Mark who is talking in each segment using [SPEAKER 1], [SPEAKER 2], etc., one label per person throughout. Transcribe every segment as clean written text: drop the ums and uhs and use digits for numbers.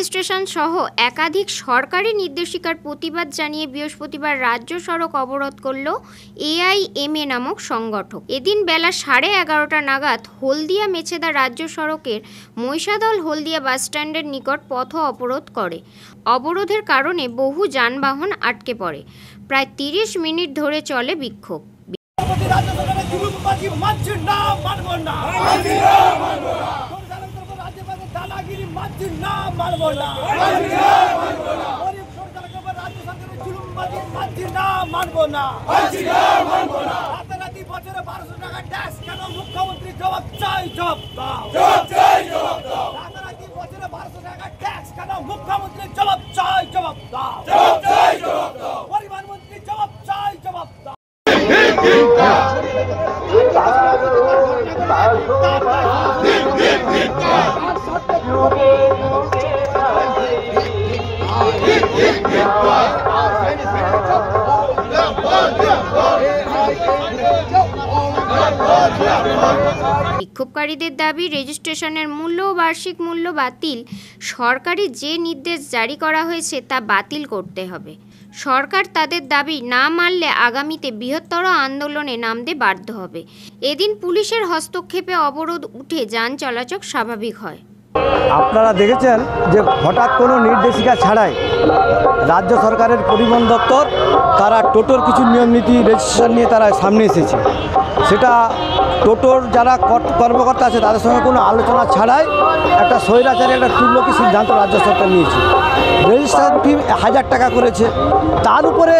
[SPEAKER 1] Registration সহ একাধিক সরকারি নির্দেশিকার প্রতিবাদ জানিয়ে বৃহস্পতিবার রাজ্য সড়ক অবরোধ করল এআইএমএ নামক সংগঠন। এদিন বেলা 11:30 নাগাদ হলদিয়া মেছেদা রাজ্য সড়কের মহিষাদল হলদিয়া বাসস্ট্যান্ডের নিকট পথ অবরোধ করে। অবরোধের কারণে বহু যানবাহন আটকে পড়ে। প্রায় 30 মিনিট ধরে চলে বিক্ষোভ।
[SPEAKER 2] মুখ্যমন্ত্রী জবাব চাই, জবাব দাও। মুখ্যমন্ত্রী জবাব চাই, জবাব দাও। পরিবহন মন্ত্রী জবাব চাই, জবাব দাও।
[SPEAKER 1] বিক্ষোভকারীদের দাবি, রেজিস্ট্রেশনের মূল্য ও বার্ষিক মূল্য বাতিল। সরকারি যে নির্দেশ জারি করা হয়েছে তা বাতিল করতে হবে। সরকার তাদের দাবি না মানলে আগামীতে বৃহত্তর আন্দোলনে নামতে বাধ্য হবে। এদিন পুলিশের হস্তক্ষেপে অবরোধ উঠে যান চলাচল স্বাভাবিক হয়।
[SPEAKER 3] আপনারা দেখেছেন যে হঠাৎ কোনো নির্দেশিকা ছাড়াই রাজ্য সরকারের পরিবহন দপ্তর তারা টোটোর কিছু নিয়মনীতি রেজিস্ট্রেশন নিয়ে তারা সামনে এসেছে। সেটা টোটোর যারা কর্মকর্তা আছে তাদের সঙ্গে কোনো আলোচনা ছাড়াই একটা স্বৈরাচারী একটা তুল্যকি সিদ্ধান্ত রাজ্য সরকার নিয়েছে। রেজিস্ট্রেশন ফি 1000 টাকা করেছে, তার উপরে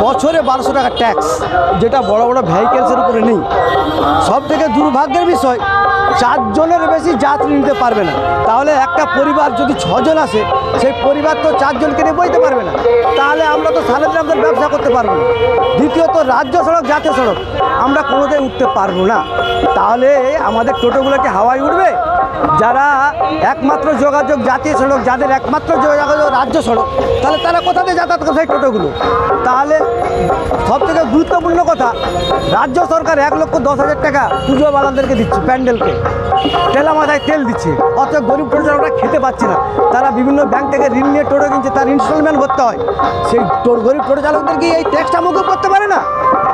[SPEAKER 3] বছরে 1200 টাকা ট্যাক্স, যেটা বড় বড় ভেহিকেলসের উপরে নেই। সব থেকে দুর্ভাগ্যের বিষয়, 4 জনের বেশি যাত্রী নিতে পারবে না। তাহলে একটা পরিবার যদি 6 জন আসে, সেই পরিবার তো 4 জনকে নিয়ে বইতে পারবে না। তাহলে আমরা তো সালের ব্যবসা করতে পারবো না। দ্বিতীয়ত, রাজ্য সড়ক জাতীয় সড়ক আমরা কোনোদিন উঠতে পারবো না। তাহলে আমাদের টোটোগুলোকে হাওয়ায় উঠবে? যারা একমাত্র যোগাযোগ জাতীয় সড়ক, যাদের একমাত্র যোগাযোগ রাজ্য সড়ক, তাহলে তারা কোথাতে যাতায়াত করে সেই টোটোগুলো? তাহলে সবথেকে গুরুত্বপূর্ণ কথা, রাজ্য সরকার 1,10,000 টাকা পুজো বালাদেরকে দিচ্ছে, প্যান্ডেলকে তেলা মাথায় তেল দিচ্ছে, অত গরিব টোটোরা খেতে পাচ্ছে না। তারা বিভিন্ন ব্যাংক থেকে ঋণ নিয়ে টোটো কিনছে, তার ইনস্টলমেন্ট ভরতে হয়। সেই গরিব টোটো চালকদেরকে এই ট্যাক্সটা মুকুব করতে পারে না।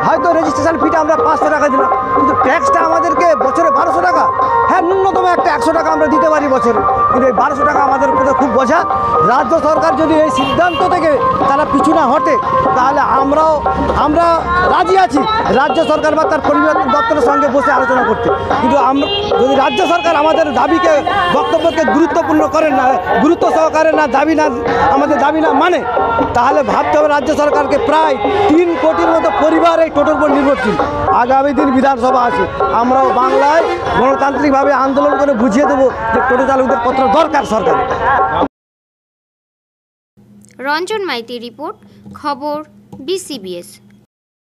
[SPEAKER 3] হয়তো রেজিস্ট্রেশন ফিটা আমরা 500 টাকা দিলাম, কিন্তু ট্যাক্সটা আমাদেরকে বছরে 1200 টাকা। হ্যাঁ, ন্যূনতম একটা 100 টাকা আমরা দিতে পারি বছরে, কিন্তু এই 1200 টাকা আমাদের উপরে খুব বোঝা। রাজ্য সরকার যদি এই সিদ্ধান্ত থেকে তারা পিছু না হটে, তাহলে আমরা রাজি আছি রাজ্য সরকার বা তার পরিবহন দপ্তরের সঙ্গে বসে আলোচনা করতে। কিন্তু যদি রাজ্য সরকার আমাদের দাবিকে, বক্তব্যকে গুরুত্বপূর্ণ করেন না, গুরুত্ব সহকারে না আমাদের দাবি না মানে, তাহলে ভাবতে হবে রাজ্য সরকারকে প্রায় 3 কোটির মতো পরিবার এই টোটোর উপর নির্ভরশীল। আগামী দিন বিধানসভা আছে, আমরাও বাংলায় গণতান্ত্রিকভাবে আন্দোলন করে বুঝিয়ে দেবো যে টোটো চালকদের পত্র দরকার সরকার।
[SPEAKER 1] রঞ্জন মাইতি রিপোর্ট, খবর BCBS।